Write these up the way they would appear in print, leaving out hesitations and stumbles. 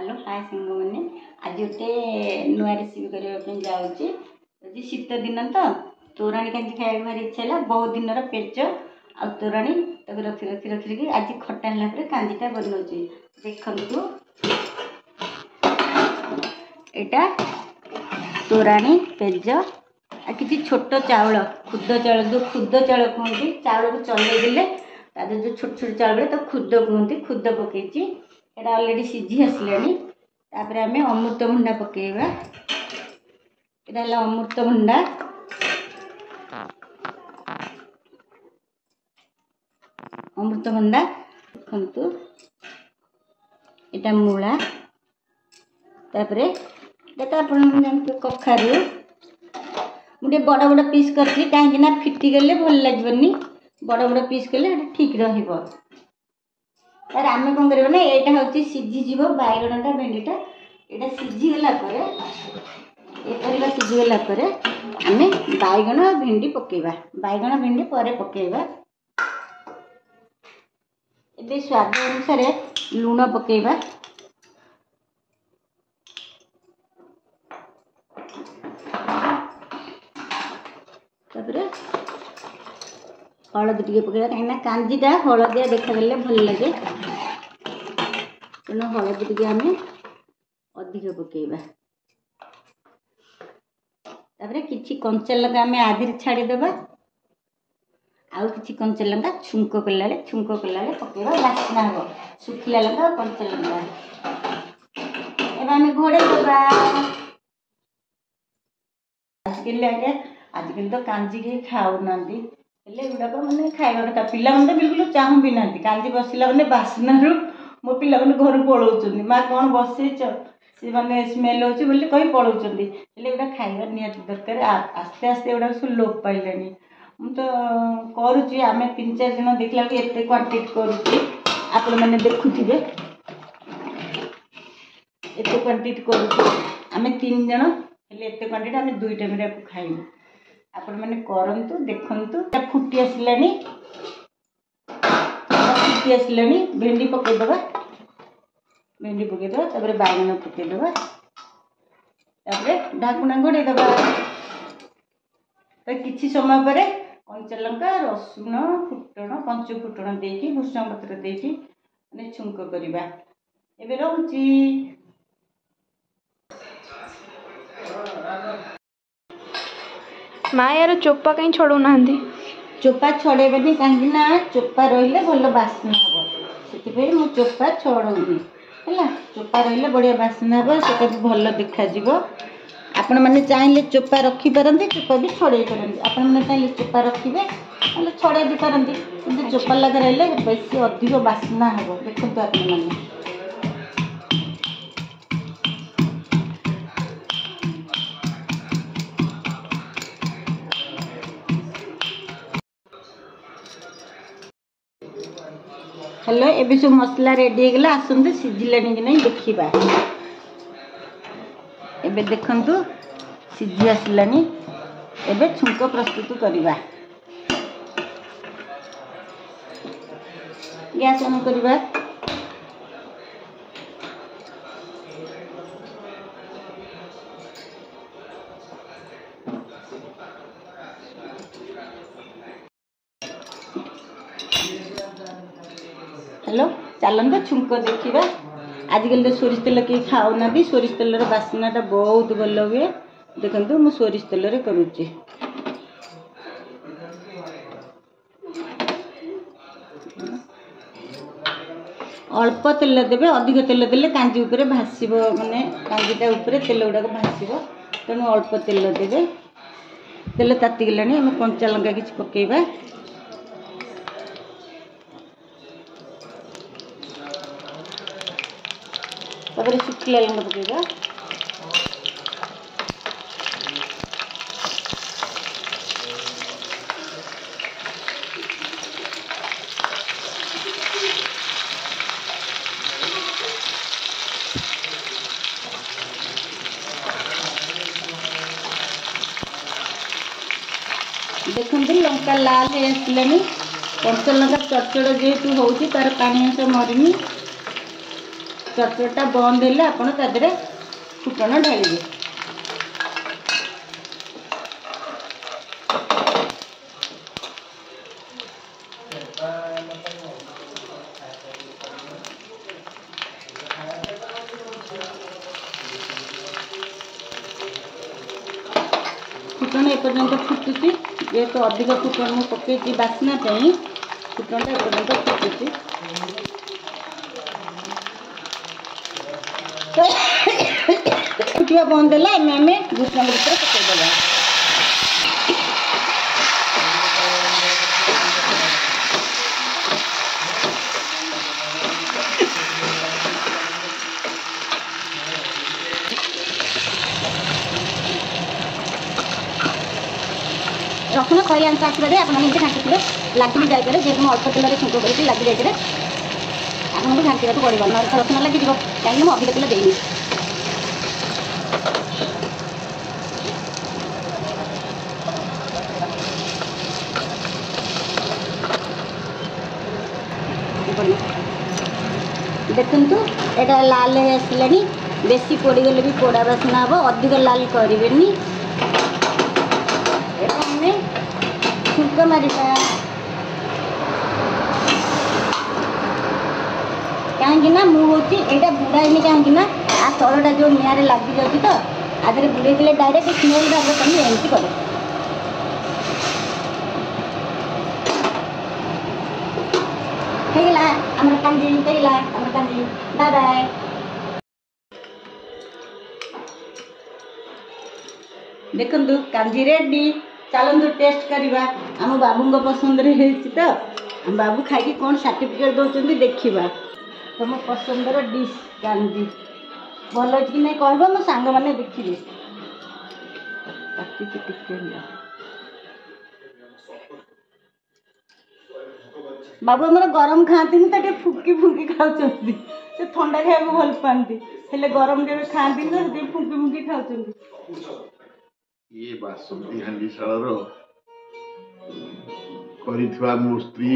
Hello hi सांग मैंने आज गोटे नुआ रेसिपी करने जाऊँगी शीत दिन तो तोराणी कांजी खाया भारी इच्छा है बहुत दिन पेज आ तोराणी रखी रखी रखी आज खटा है कांजीटा बनाऊँ देखु एटा तोराणी पेज आ कि छोट चाउल खुद चाउल जो खुद चाउल कहते चाउल को चल देले जो छोट छोट चाउल तो खुद कहते खुद पकई एटा ऑलरेडी सीझी आसलानी तापर आम अमृतभंडा पकेबा एटा अमृतभंडा अमृतभंडा देखु एटा मूला तापर एटा कखारू मुझे बड़ बड़ पीस कर कहीं फिटी गले भल लगे बड़ बड़ पीस कले ठीक रहा तार आम कौन करना यहाँ हूँ सीझीज बैगणटा भेंडीटा यहाँ सीझीगला ये सीझीगला आम बैगण भेंडी पकेबा बैगण भेंडी पर पकेबा ए स्वाद अनुसार लुण पकेबा तापर हलदी टे पकेबा कहीं कांजीटा हलदिया देखा भल लगे तेणु हलदी टे आम अधिक पकेबा तापर किछि कंचा लंका आम आधि छाड़ीदेबा आउ किछि कंचा लंका छुंक कला पकेबा बास्ना हम सुखिला लंका कंचा लंका एबे आम घोड़े देबा आजकल तो कांजी के खाऊ ना गुड़ाक मैंने खाଇବା କଥା ପିଲାମାନେ ତ बिल्कुल चाहू भी ना कांजी बसला मैंने बास्नारू मो पिला मैंने घर पलाऊँ माँ कौन बसईच सी मैंने स्मेल होची बोली कहीं पलाऊँ गुड़ा खाଇବା निहाती दरकार आस्ते आस्ते गुड़ा सब लोप पाइलानी मुझे तो करुच्ची आम 3-4 जन देखला एत क्वांटिटी करुच्ची आपण मैंने देखुवे एत क्वांटिटी करुच्ची आम 3 जन एत क्वांटिटी आम 2 टाइम खाइबू आपण मैंने करंतु देखंतु फुटी आसलानी भेंडी पकईदबा तापर बैगन पकईदबा तापर ढाकुणा घोड़ेदबा तो किछि समय पर कंचा लंका रसुण फुटण पंच फुटण देकी भुसंग पत्र देकी माने छुंक करबा एबे रहूची माँ यार चोपा कहीं छोड़ू ना चोपा छड़ेबनी कहीं चोपा रही भल बास्ना हम से मुझे चोपा छड़ौनी है चोपा रही बढ़िया बास्ना हम से भल देखा आपण मैंने चाहिए चोपा रखिपारती चोपा भी छड़े पारती आपण मैंने चाहिए चोपा रखिए छड़े भी पारती कि चोपा लगे रही बेस अधिक बास्ना हम देखते आपण मैंने हेलो एबे सब मसला रेडी होगला आसतु सीझिलानी कि नहीं देखा एबे देखंतु सीझी आसलानी एबे छुंक प्रस्तुत करवा गैस ऑन करवा हेलो चलते छुंक देखा आजिकल तो सोरिष तेल किए खाऊना सोरिष तेलर बास्नाटा बहुत भल हुए देखो मु सोरिष तेल करुच्ची अल्प तेल देवे अधिक तेल देले कांजी उपरे भासीबो माने कांजीटा उपरे तेल गुड़ाक भासीबो तेणु अल्प तेल देवे तेल ताती गलानी आम कंचा लंका किछि पकेबा तापर शुखिला लंका पकेबा देखते लंका लाल हो आसलानी कंचा लंका चटचड़ जेहेतु होची तार पानी अंश मरिनी ଚଟଚଟା ବନ୍ଦ ହେଲେ ଆପଣ ତା ଦେହରେ ଫୁଟଣ ଢାଳିବେ। फुटण एपर्यंत फुटुची जेहेतु अधिक फुटण मु पकई बास्ना फुटण एपर्यंत फुटुची फुटिया बंद है आम भूसंग पत्र पकईदेवा। रसुण खई अंश आसवे आप घाटी लगी जाए जेहतु अल्प तेल छुंक कर लगी जाए आपको घाटा पड़ो ना रसुण लगे कहीं अधिक तेल देनी। देखु एटा लाल आसला बेसी पोड़गले भी पोड़ा बासना हम अधिक लाल करें छुंक मारिबा कहीं मुझे यहाँ बुड़ाइनी कहीं आ तलटा जो निआरे लगी जाऊँगी तो आधे बुड़े देले डायरेक्ट स्मेल भाव कमी एमती करे। ହେଇଗଲା ଆମର କାଞ୍ଜି ହେଇଗଲା ଆମର କାଞ୍ଜି ବାଏ ବାଏ। देखंतु कांजी रेडी चलतु टेस्ट करवा आम बाबू पसंद तो आम बाबू खाई कौन सर्टिफिकेट दौरान देखा तुम पसंदर डिश कांजी भल कि नहीं कह मो सांग मैंने देखिए बाबू आमर गरम खाती तो फुकी फुकी खाऊँ से थंडा खाया भल पाती हेले गरम के खाती तो फुकी फुकी खाऊँ। ये बासंती हांडीशाल कर मो स्त्री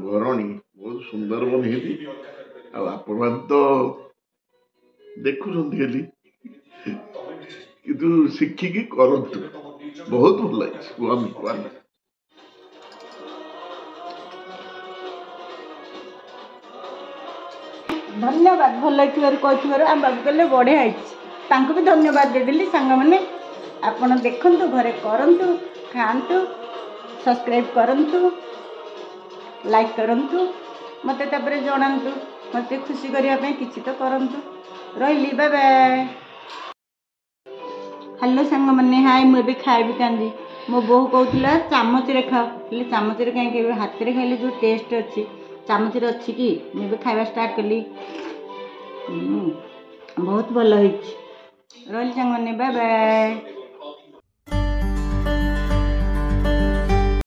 घरणी बहुत सुंदर बनई आपण तो देखुं कि शिखिकी करतु बहुत भल लगे। धन्यवाद भल लगे कही आम बाबू कहले बढ़िया भी धन्यवाद देदेली सांग मैंने आपण देखंतु घरे करंतु खांतु सब्सक्राइब करंतु लाइक करंतु मते तापरे जणांतु मते खुशी करिया पे किछि तो करंतु रहिली बाय बाय। हेलो सांग मैंने हाय मुझे खाइबी कांजी मो बोह कहूला चामच रे खाओ हेले चामच रे कहीं हाथ रे खाइले जो टेस्ट अच्छी चामच रे अच्छी कि मुझे खाइबा स्टार्ट कली बहुत भल होइछि रहिली सांग मैंने बाय बाय।